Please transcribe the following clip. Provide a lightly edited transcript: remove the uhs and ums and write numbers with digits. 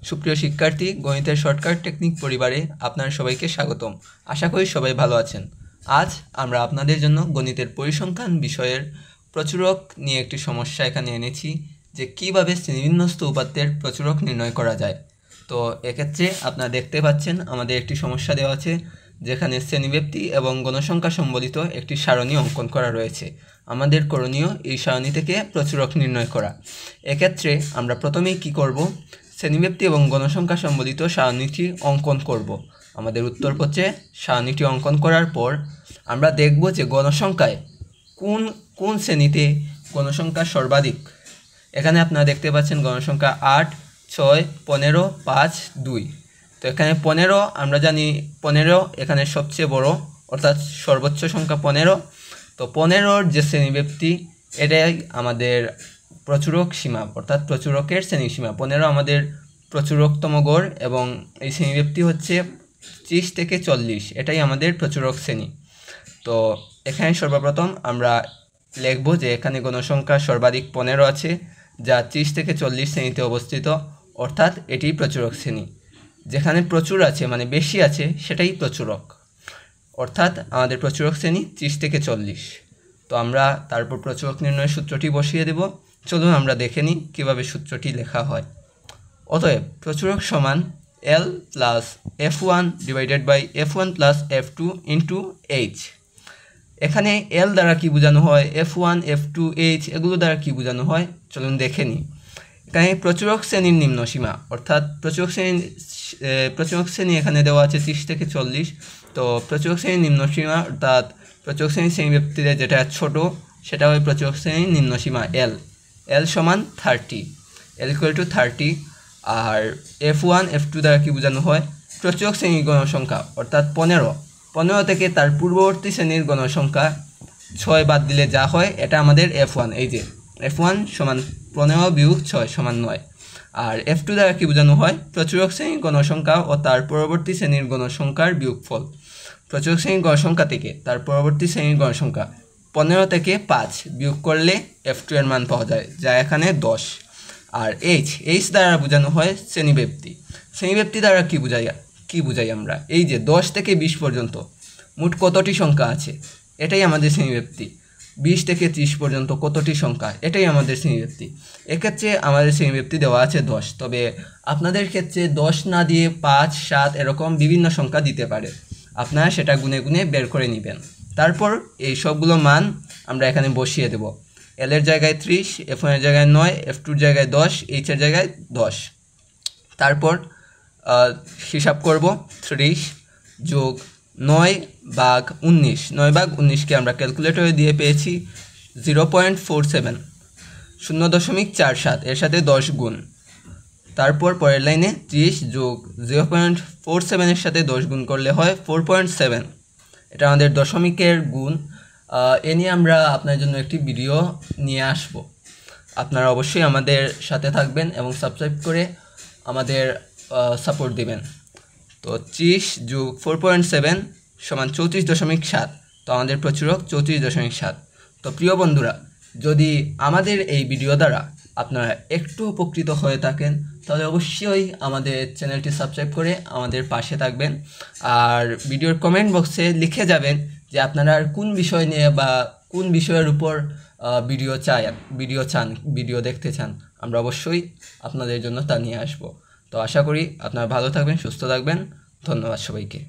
সুপ্রিয় শিক্ষার্থী, গণিতের শর্টকাট টেকনিক পরিবারে আপনারা সবাইকে স্বাগতম। আশা করি সবাই ভালো আছেন। আজ আমরা আপনাদের জন্য গণিতের পরিসংখ্যান বিষয়ের প্রচুরক নিয়ে একটি সমস্যা এখানে এনেছি, যে কীভাবে শ্রেণীবিন্যস্ত উপাত্তের প্রচুরক নির্ণয় করা যায়। তো এক্ষেত্রে আপনারা দেখতে পাচ্ছেন আমাদের একটি সমস্যা দেওয়া আছে, যেখানে শ্রেণীব্যাপ্তি এবং গণসংখ্যা সম্বলিত একটি সারণী অঙ্কন করা রয়েছে। আমাদের করণীয় এই সারণী থেকে প্রচুরক নির্ণয় করা। এক্ষেত্রে আমরা প্রথমেই কি করব, শ্রেণীব্যাপ্তি এবং গণসংখ্যা সম্বলিত সারণীটি অঙ্কন করব। আমাদের উত্তরপত্রে সারণীটি অঙ্কন করার পর আমরা দেখব যে গণসংখ্যায় কোন শ্রেণীতে গণসংখ্যা সর্বাধিক। এখানে আপনারা দেখতে পাচ্ছেন গণসংখ্যা 8, 6, 15, 5, 2। তো এখানে 15 আমরা জানি 15 এখানে সবচেয়ে বড়, অর্থাৎ সর্বোচ্চ সংখ্যা 15। তো 15-র যে শ্রেণীব্যাপ্তি, এটাই আমাদের প্রচুরক সীমা, অর্থাৎ প্রচুরকের শ্রেণী সীমা। 15 আমাদের প্রচুরকতম গড় এবং এই শ্রেণীব্যাপ্তি হচ্ছে 30 থেকে 40, এটাই আমাদের প্রচুরক শ্রেণী। তো এখানে সর্বপ্রথম আমরা লিখব যে এখানে গণসংখ্যা সর্বাধিক 15 আছে, যা 30 থেকে 40 শ্রেণীতে অবস্থিত, অর্থাৎ এটি প্রচুরক শ্রেণী। যেখানে প্রচুর আছে মানে বেশি আছে, সেটাই প্রচুরক, অর্থাৎ আমাদের প্রচুরক শ্রেণী 30 থেকে 40। তো আমরা তারপর প্রচুরক নির্ণয়ের সূত্রটি বসিয়ে দেব। চলুন আমরা দেখে নিই কীভাবে সূত্রটি লেখা হয়। অতএব প্রচুরক সমান L plus F1 divided by F1 plus F2 into H। এখানে L দ্বারা কি বোঝানো হয়, F1, F2, H এগুলো দ্বারা কি বোঝানো হয়, চলুন দেখে নিই। এখানে প্রচুরক শ্রেণীর নিম্ন সীমা, অর্থাৎ প্রচুরক শ্রেণী এখানে দেওয়া আছে 30 থেকে 40। তো প্রচুরক শ্রেণীর নিম্ন সীমা, অর্থাৎ প্রচুরক শ্রেণীর শ্রেণীব্যাপ্তিতে যেটা ছোট, সেটা হয় প্রচুরক শ্রেণীর নিম্ন সীমা L সমান 30, L equal to 30। R F1, F2 দ্বারা কি বোঝানো হয়, প্রচুরক শ্রেণীর গণসংখ্যা, অর্থাৎ 15 থেকে তার পূর্ববর্তী শ্রেণীর গণসংখ্যা 6 বাদ দিলে যা হয়, এটা আমাদের F1। এই যে F1 সমান 15 বিয়োগ 6 সমান 9। আর F2 দ্বারা কি বোঝানো হয়, প্রচুরক শ্রেণীর গণসংখ্যা ও তার পরবর্তী শ্রেণীর গণসংখ্যার বিয়োগফল। প্রচুরক শ্রেণীর গণসংখ্যা থেকে তার পরবর্তী শ্রেণীর গণসংখ্যা 15 থেকে 5 বিয়োগ করলে F2 এর মান পাওয়া যায়, যা এখানে 10। আর H দ্বারা বোঝানো হয় শ্রেণীব্যাপ্তি। শ্রেণীব্যাপ্তি দ্বারা কি বুঝাই আমরা, এই যে 10 থেকে 20 পর্যন্ত মোট কতটি সংখ্যা আছে, এটাই আমাদের শ্রেণীব্যাপ্তি। 20 থেকে 30 পর্যন্ত কতটি সংখ্যা, এটাই আমাদের শ্রেণীব্যাপ্তি। এক্ষেত্রে আমাদের শ্রেণীব্যাপ্তি দেওয়া আছে 10, তবে আপনাদের ক্ষেত্রে 10 না দিয়ে 5, 7 এরকম বিভিন্ন সংখ্যা দিতে পারে। আপনারা সেটা গুনে গুনে বের করে নেবেন। তারপর এই সবগুলো মান আমরা এখানে বসিয়ে দেব। L এর জায়গায় 30, F1 এর জায়গায় 9, F2 এর জায়গায় 10, H এর জায়গায় 10। তারপর হিসাব করব, 30 যোগ 9 ভাগ 19, 9 ভাগ 19কে আমরা ক্যালকুলেটরে দিয়ে পেয়েছি 0.47, 0.47, এর সাথে 10 গুণ। তারপর পরের লাইনে 30 যোগ 0.47 এর সাথে 10 গুণ করলে হয় 4.7, এটা আমাদের দশমিকের গুণ। এ নিয়ে আমরা আপনার জন্য একটি ভিডিও নিয়ে আসব। আপনারা অবশ্যই আমাদের সাথে থাকবেন এবং সাবস্ক্রাইব করে আমাদের সাপোর্ট দিবেন। তো 30 যোগ 4.7 সমান 34.7, তো আমাদের প্রচুরক 34.7। তো প্রিয় বন্ধুরা, যদি আমাদের এই ভিডিও দ্বারা আপনারা একটু উপকৃত হয়ে থাকেন, তাহলে অবশ্যই আমাদের চ্যানেলটি সাবস্ক্রাইব করে আমাদের পাশে থাকবেন। আর ভিডিওর কমেন্ট বক্সে লিখে যাবেন যে আপনারা কোন বিষয় নিয়ে বা কোন বিষয়ের উপর ভিডিও দেখতে চান। আমরা অবশ্যই আপনাদের জন্য তা নিয়ে আসব। তো আশা করি আপনারা ভালো থাকবেন, সুস্থ থাকবেন। ধন্যবাদ সবাইকে।